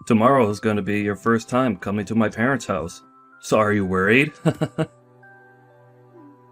Tomorrow is going to be your first time coming to my parents' house. So are you worried?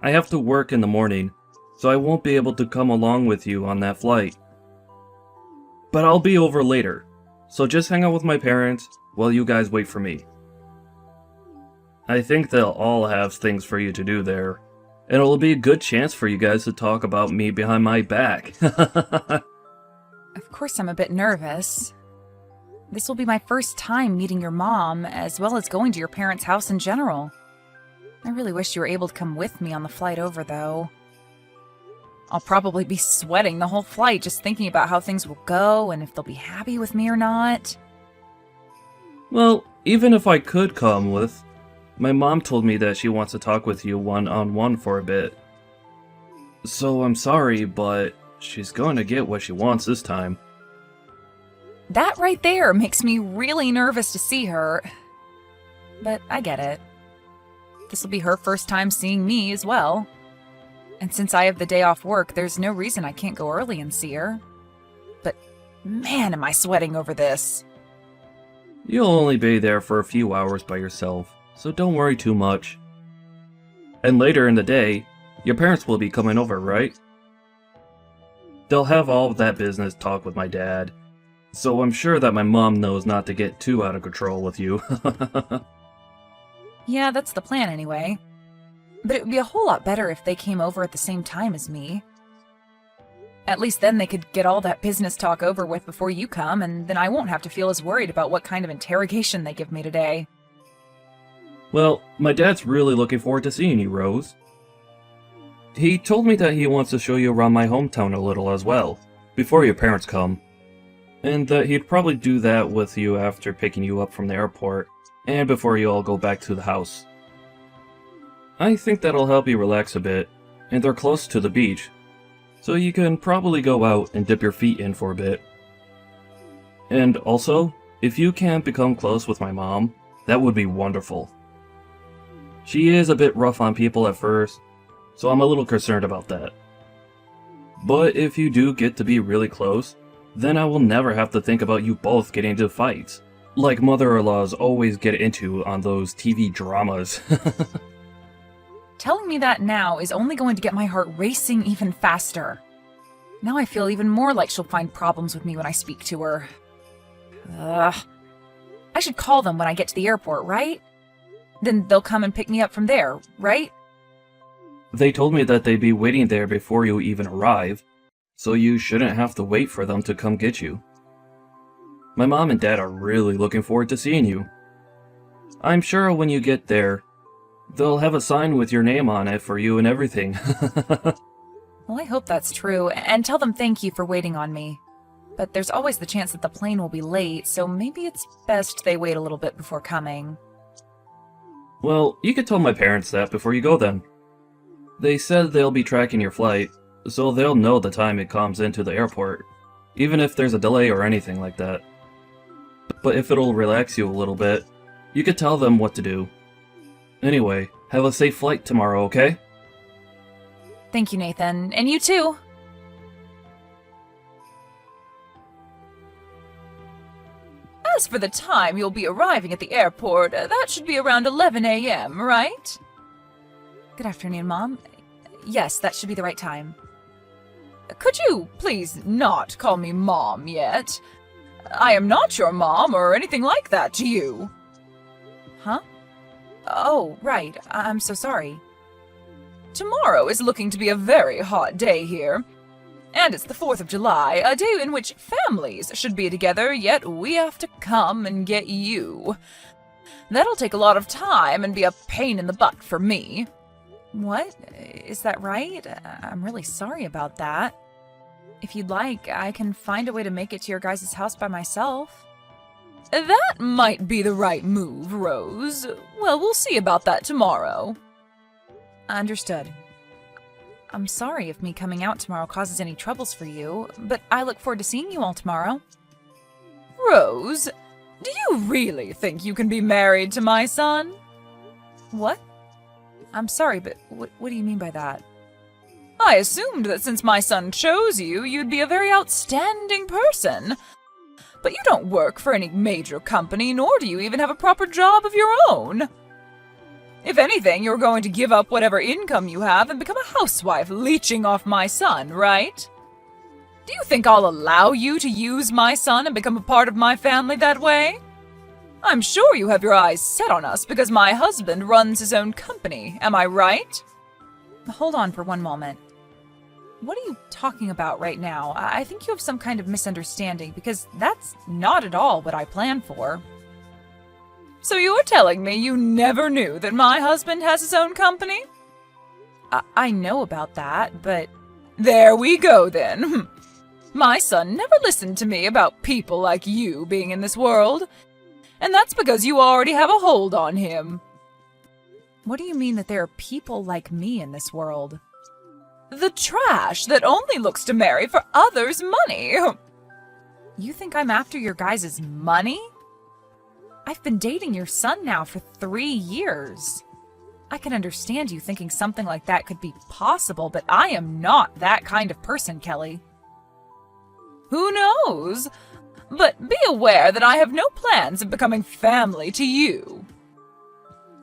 I have to work in the morning, so I won't be able to come along with you on that flight. But I'll be over later, so just hang out with my parents while you guys wait for me. I think they'll all have things for you to do there, and it'll be a good chance for you guys to talk about me behind my back. Of course I'm a bit nervous. This will be my first time meeting your mom, as well as going to your parents' house in general. I really wish you were able to come with me on the flight over, though. I'll probably be sweating the whole flight just thinking about how things will go and if they'll be happy with me or not. Well, even if I could come with, my mom told me that she wants to talk with you one-on-one for a bit. So I'm sorry, but she's going to get what she wants this time. That right there makes me really nervous to see her. But I get it. This will be her first time seeing me as well. And since I have the day off work, there's no reason I can't go early and see her. But man, am I sweating over this. You'll only be there for a few hours by yourself, so don't worry too much. And later in the day, your parents will be coming over, right? They'll have all of that business talk with my dad, so I'm sure that my mom knows not to get too out of control with you. Yeah, that's the plan anyway. But it would be a whole lot better if they came over at the same time as me. At least then they could get all that business talk over with before you come, and then I won't have to feel as worried about what kind of interrogation they give me today. Well, my dad's really looking forward to seeing you, Rose. He told me that he wants to show you around my hometown a little as well, before your parents come. And that he'd probably do that with you after picking you up from the airport, and before you all go back to the house. I think that'll help you relax a bit, and they're close to the beach, so you can probably go out and dip your feet in for a bit. And also, if you can't become close with my mom, that would be wonderful. She is a bit rough on people at first, so I'm a little concerned about that. But if you do get to be really close, then I will never have to think about you both getting into fights, like mother-in-laws always get into on those TV dramas. Telling me that now is only going to get my heart racing even faster. Now I feel even more like she'll find problems with me when I speak to her. Ugh. I should call them when I get to the airport, right? Then they'll come and pick me up from there, right? They told me that they'd be waiting there before you even arrive, so you shouldn't have to wait for them to come get you. My mom and dad are really looking forward to seeing you. I'm sure when you get there, they'll have a sign with your name on it for you and everything. Well, I hope that's true, and tell them thank you for waiting on me. But there's always the chance that the plane will be late, so maybe it's best they wait a little bit before coming. Well, you could tell my parents that before you go then. They said they'll be tracking your flight, so they'll know the time it comes into the airport, even if there's a delay or anything like that. But if it'll relax you a little bit, you could tell them what to do. Anyway, have a safe flight tomorrow, okay? Thank you, Nathan. And you too! As for the time you'll be arriving at the airport, that should be around 11 a.m., right? Good afternoon, Mom. Yes, that should be the right time. Could you please not call me Mom yet? I am not your mom or anything like that to you. Huh? Oh, right. I'm so sorry. Tomorrow is looking to be a very hot day here. And it's the 4th of July, a day in which families should be together, yet we have to come and get you. That'll take a lot of time and be a pain in the butt for me. What? Is that right? I'm really sorry about that. If you'd like, I can find a way to make it to your guys' house by myself. That might be the right move, Rose. Well, we'll see about that tomorrow. Understood. I'm sorry if me coming out tomorrow causes any troubles for you, but I look forward to seeing you all tomorrow. Rose, do you really think you can be married to my son? What? I'm sorry, but what do you mean by that? I assumed that since my son chose you, you'd be a very outstanding person. But you don't work for any major company, nor do you even have a proper job of your own. If anything, you're going to give up whatever income you have and become a housewife leeching off my son, right? Do you think I'll allow you to use my son and become a part of my family that way? I'm sure you have your eyes set on us because my husband runs his own company, am I right? Hold on for one moment. What are you talking about right now? I think you have some kind of misunderstanding because that's not at all what I planned for. So you're telling me you never knew that my husband has his own company? I know about that, but... There we go then. My son never listened to me about people like you being in this world. And that's because you already have a hold on him. What do you mean that there are people like me in this world? The trash that only looks to marry for others' money. You think I'm after your guys' money? I've been dating your son now for 3 years. I can understand you thinking something like that could be possible, but I am not that kind of person, Kelly. Who knows? But be aware that I have no plans of becoming family to you.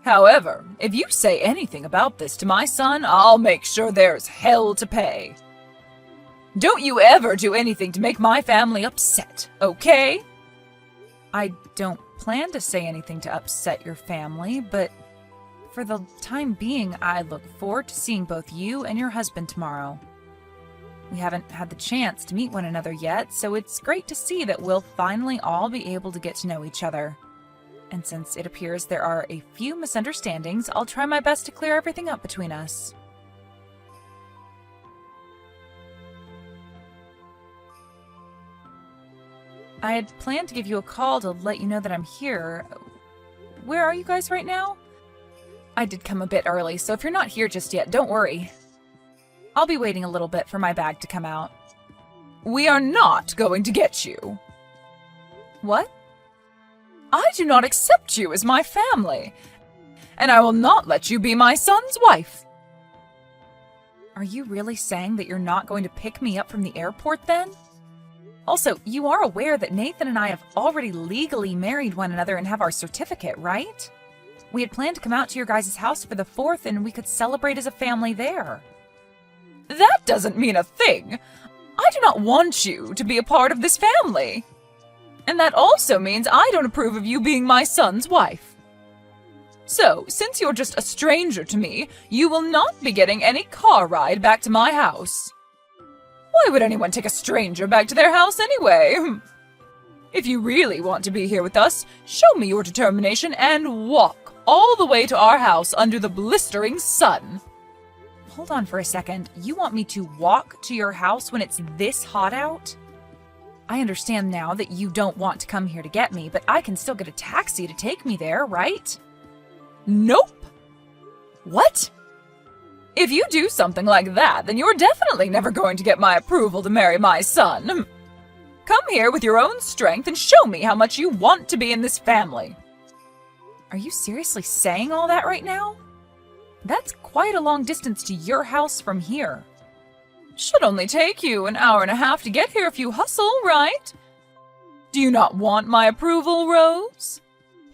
However, if you say anything about this to my son, I'll make sure there's hell to pay. Don't you ever do anything to make my family upset, okay? I don't plan to say anything to upset your family, but for the time being, I look forward to seeing both you and your husband tomorrow. We haven't had the chance to meet one another yet, so it's great to see that we'll finally all be able to get to know each other. And since it appears there are a few misunderstandings, I'll try my best to clear everything up between us. I had planned to give you a call to let you know that I'm here. Where are you guys right now? I did come a bit early, so if you're not here just yet, don't worry. I'll be waiting a little bit for my bag to come out. We are not going to get you. What? I do not accept you as my family, and I will not let you be my son's wife. Are you really saying that you're not going to pick me up from the airport then? Also, you are aware that Nathan and I have already legally married one another and have our certificate, right? We had planned to come out to your guys' house for the 4th and we could celebrate as a family there. That doesn't mean a thing. I do not want you to be a part of this family. And that also means I don't approve of you being my son's wife. So, since you're just a stranger to me, you will not be getting any car ride back to my house. Why would anyone take a stranger back to their house anyway? If you really want to be here with us, show me your determination and walk all the way to our house under the blistering sun. Hold on for a second. You want me to walk to your house when it's this hot out? I understand now that you don't want to come here to get me, but I can still get a taxi to take me there, right? Nope. What? If you do something like that, then you're definitely never going to get my approval to marry my son. Come here with your own strength and show me how much you want to be in this family. Are you seriously saying all that right now? That's quite a long distance to your house from here. Should only take you an hour and a half to get here if you hustle, right? Do you not want my approval, Rose?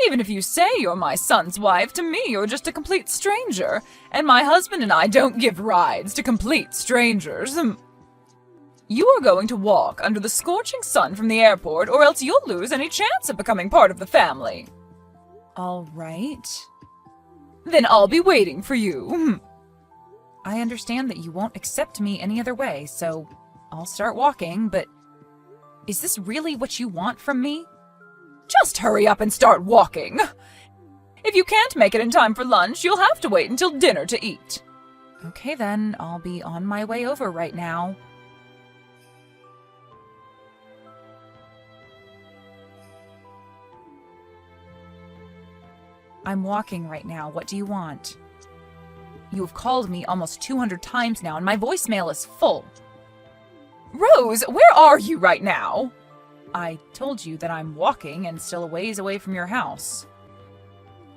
Even if you say you're my son's wife, to me you're just a complete stranger, and my husband and I don't give rides to complete strangers. You are going to walk under the scorching sun from the airport, or else you'll lose any chance of becoming part of the family. All right. Then I'll be waiting for you. I understand that you won't accept me any other way, so I'll start walking, but is this really what you want from me? Just hurry up and start walking. If you can't make it in time for lunch, you'll have to wait until dinner to eat. Okay then, I'll be on my way over right now. I'm walking right now. What do you want? You have called me almost 200 times now, and my voicemail is full. Rose, where are you right now? I told you that I'm walking and still a ways away from your house.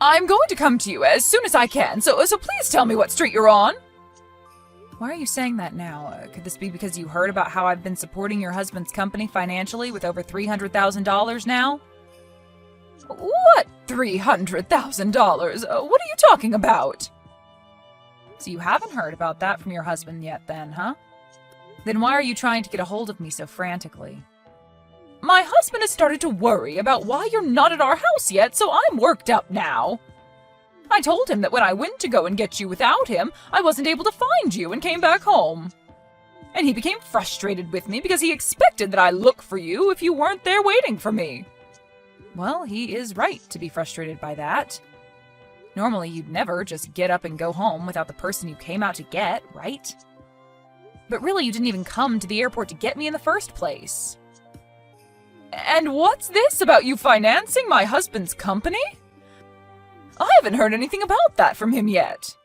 I'm going to come to you as soon as I can, so please tell me what street you're on. Why are you saying that now? Could this be because you heard about how I've been supporting your husband's company financially with over $300,000 now? What $300,000? What are you talking about? So you haven't heard about that from your husband yet then, huh? Then why are you trying to get a hold of me so frantically? My husband has started to worry about why you're not at our house yet, so I'm worked up now. I told him that when I went to go and get you without him, I wasn't able to find you and came back home. And he became frustrated with me because he expected that I look for you if you weren't there waiting for me. Well, he is right to be frustrated by that. Normally, you'd never just get up and go home without the person you came out to get, right? But really, you didn't even come to the airport to get me in the first place. And what's this about you financing my husband's company? I haven't heard anything about that from him yet.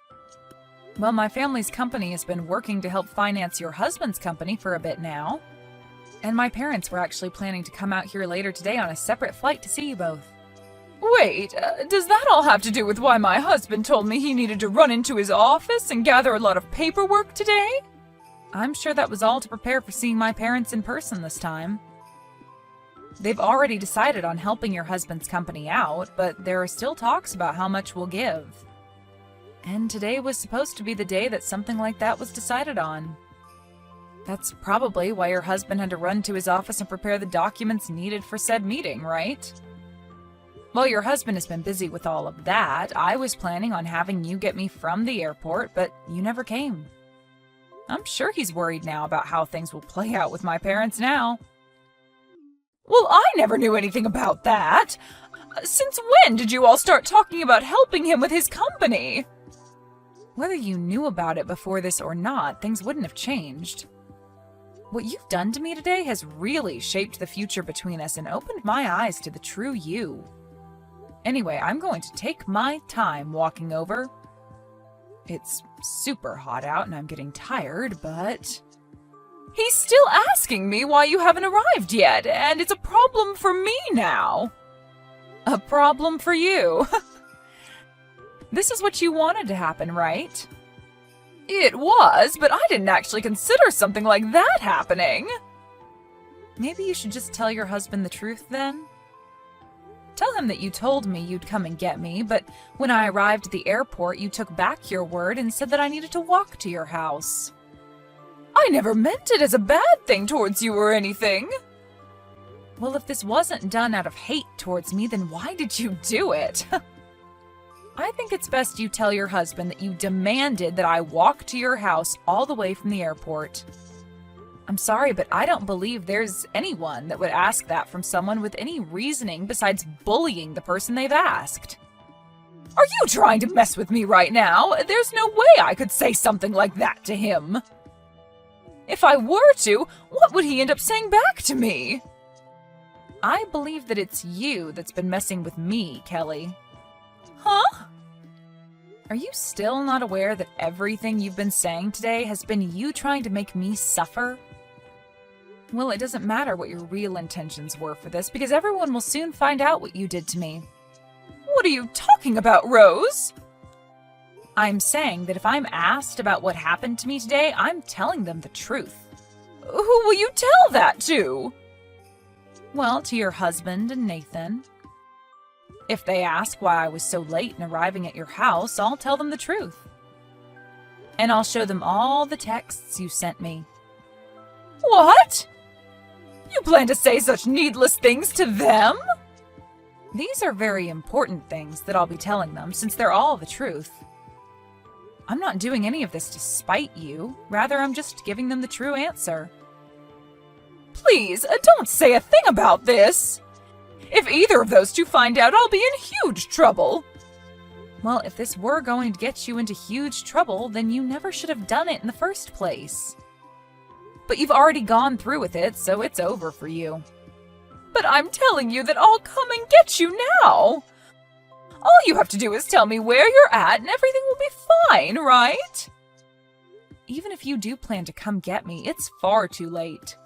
Well, my family's company has been working to help finance your husband's company for a bit now. And my parents were actually planning to come out here later today on a separate flight to see you both. Wait, does that all have to do with why my husband told me he needed to run into his office and gather a lot of paperwork today? I'm sure that was all to prepare for seeing my parents in person this time. They've already decided on helping your husband's company out, but there are still talks about how much we'll give. And today was supposed to be the day that something like that was decided on. That's probably why your husband had to run to his office and prepare the documents needed for said meeting, right? Well, your husband has been busy with all of that. I was planning on having you get me from the airport, but you never came. I'm sure he's worried now about how things will play out with my parents now. Well, I never knew anything about that. Since when did you all start talking about helping him with his company? Whether you knew about it before this or not, things wouldn't have changed. What you've done to me today has really shaped the future between us and opened my eyes to the true you. Anyway, I'm going to take my time walking over. It's super hot out and I'm getting tired, but... He's still asking me why you haven't arrived yet, and it's a problem for me now. A problem for you. This is what you wanted to happen, right? It was, but I didn't actually consider something like that happening. Maybe you should just tell your husband the truth then? Tell him that you told me you'd come and get me, but when I arrived at the airport, you took back your word and said that I needed to walk to your house. I never meant it as a bad thing towards you or anything. Well, if this wasn't done out of hate towards me, then why did you do it? I think it's best you tell your husband that you demanded that I walk to your house all the way from the airport. I'm sorry, but I don't believe there's anyone that would ask that from someone with any reasoning besides bullying the person they've asked. Are you trying to mess with me right now? There's no way I could say something like that to him. If I were to, what would he end up saying back to me? I believe that it's you that's been messing with me, Kelly. Huh? Are you still not aware that everything you've been saying today has been you trying to make me suffer? Well, it doesn't matter what your real intentions were for this, because everyone will soon find out what you did to me. What are you talking about, Rose? I'm saying that if I'm asked about what happened to me today, I'm telling them the truth. Who will you tell that to? Well, to your husband and Nathan. If they ask why I was so late in arriving at your house, I'll tell them the truth. And I'll show them all the texts you sent me. What? You plan to say such needless things to them? These are very important things that I'll be telling them, since they're all the truth. I'm not doing any of this to spite you. Rather, I'm just giving them the true answer. Please, don't say a thing about this. If either of those two find out, I'll be in huge trouble. Well, if this were going to get you into huge trouble, then you never should have done it in the first place. But you've already gone through with it, so it's over for you. But I'm telling you that I'll come and get you now. All you have to do is tell me where you're at and everything will be fine, right? Even if you do plan to come get me, it's far too late.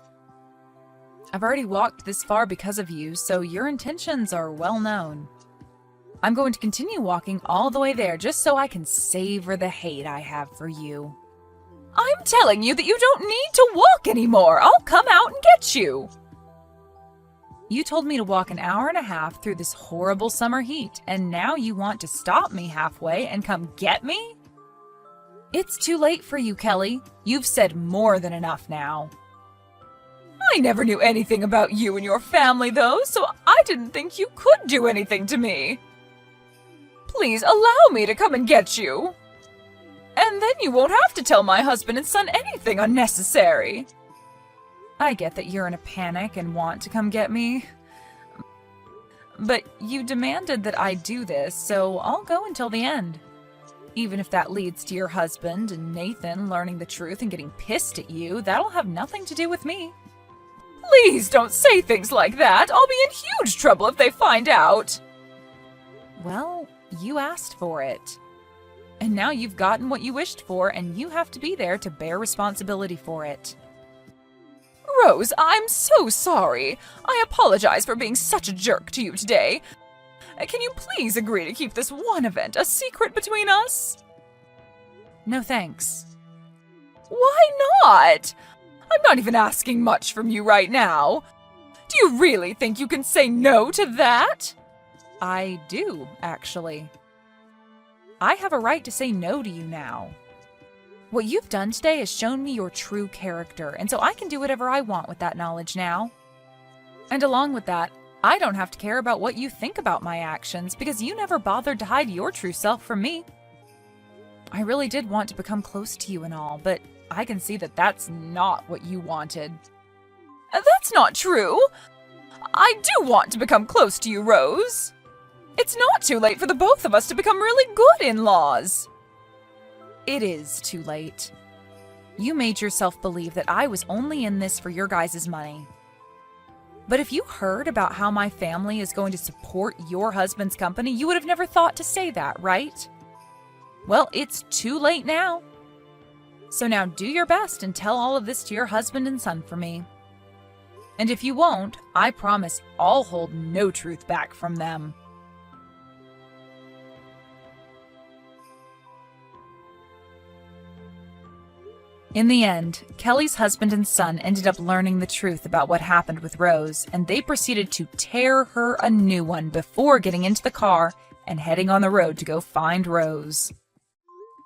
I've already walked this far because of you, so your intentions are well known. I'm going to continue walking all the way there just so I can savor the hate I have for you. I'm telling you that you don't need to walk anymore. I'll come out and get you. You told me to walk an hour and a half through this horrible summer heat, and now you want to stop me halfway and come get me? It's too late for you, Kelly. You've said more than enough now. I never knew anything about you and your family, though, so I didn't think you could do anything to me. Please allow me to come and get you. And then you won't have to tell my husband and son anything unnecessary. I get that you're in a panic and want to come get me. But you demanded that I do this, so I'll go until the end. Even if that leads to your husband and Nathan learning the truth and getting pissed at you, that'll have nothing to do with me. Please don't say things like that. I'll be in huge trouble if they find out. Well, you asked for it. And now you've gotten what you wished for, and you have to be there to bear responsibility for it. Rose, I'm so sorry. I apologize for being such a jerk to you today. Can you please agree to keep this one event a secret between us? No thanks. Why not? I'm not even asking much from you right now. Do you really think you can say no to that? I do, actually. I have a right to say no to you now. What you've done today has shown me your true character, and so I can do whatever I want with that knowledge now. And along with that, I don't have to care about what you think about my actions, because you never bothered to hide your true self from me. I really did want to become close to you and all, but I can see that that's not what you wanted. That's not true. I do want to become close to you, Rose. It's not too late for the both of us to become really good in-laws. It is too late. You made yourself believe that I was only in this for your guys' money. But if you heard about how my family is going to support your husband's company, you would have never thought to say that, right? Well, it's too late now. So now do your best and tell all of this to your husband and son for me. And if you won't, I promise I'll hold no truth back from them. In the end, Kelly's husband and son ended up learning the truth about what happened with Rose, and they proceeded to tear her a new one before getting into the car and heading on the road to go find Rose.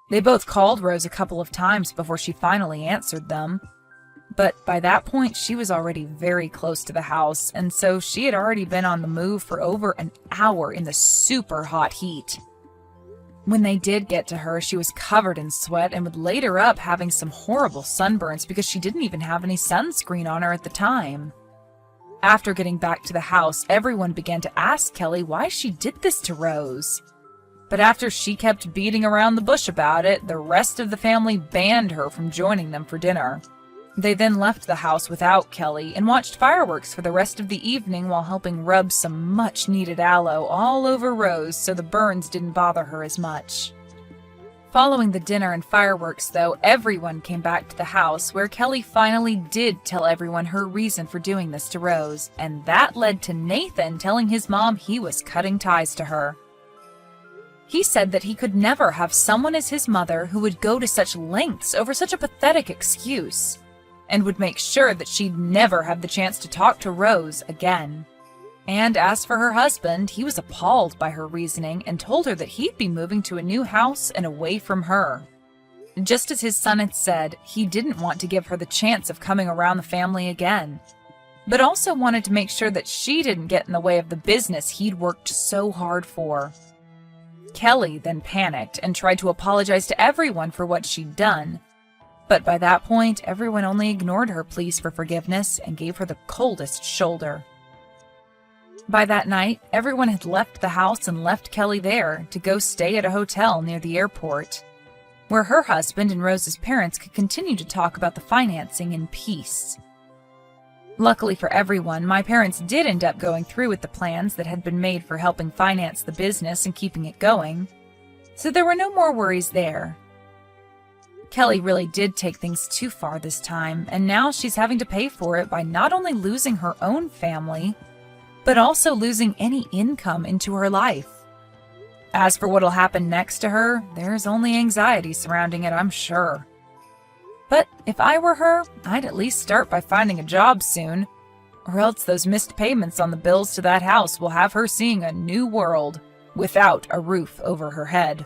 They both called Rose a couple of times before she finally answered them. But by that point, she was already very close to the house, and so she had already been on the move for over an hour in the super hot heat. When they did get to her, she was covered in sweat and would later up having some horrible sunburns because she didn't even have any sunscreen on her at the time. After getting back to the house, everyone began to ask Kelly why she did this to Rose. But after she kept beating around the bush about it, the rest of the family banned her from joining them for dinner. They then left the house without Kelly and watched fireworks for the rest of the evening while helping rub some much-needed aloe all over Rose so the burns didn't bother her as much. Following the dinner and fireworks, though, everyone came back to the house where Kelly finally did tell everyone her reason for doing this to Rose, and that led to Nathan telling his mom he was cutting ties to her. He said that he could never have someone as his mother who would go to such lengths over such a pathetic excuse, and would make sure that she'd never have the chance to talk to Rose again. And as for her husband, he was appalled by her reasoning and told her that he'd be moving to a new house and away from her. Just as his son had said, he didn't want to give her the chance of coming around the family again, but also wanted to make sure that she didn't get in the way of the business he'd worked so hard for. Kelly then panicked and tried to apologize to everyone for what she'd done. But by that point, everyone only ignored her pleas for forgiveness and gave her the coldest shoulder. By that night, everyone had left the house and left Kelly there to go stay at a hotel near the airport, where her husband and Rose's parents could continue to talk about the financing in peace. Luckily for everyone, my parents did end up going through with the plans that had been made for helping finance the business and keeping it going, so there were no more worries there. Kelly really did take things too far this time, and now she's having to pay for it by not only losing her own family, but also losing any income into her life. As for what'll happen next to her, there's only anxiety surrounding it, I'm sure. But if I were her, I'd at least start by finding a job soon. Or else those missed payments on the bills to that house will have her seeing a new world without a roof over her head.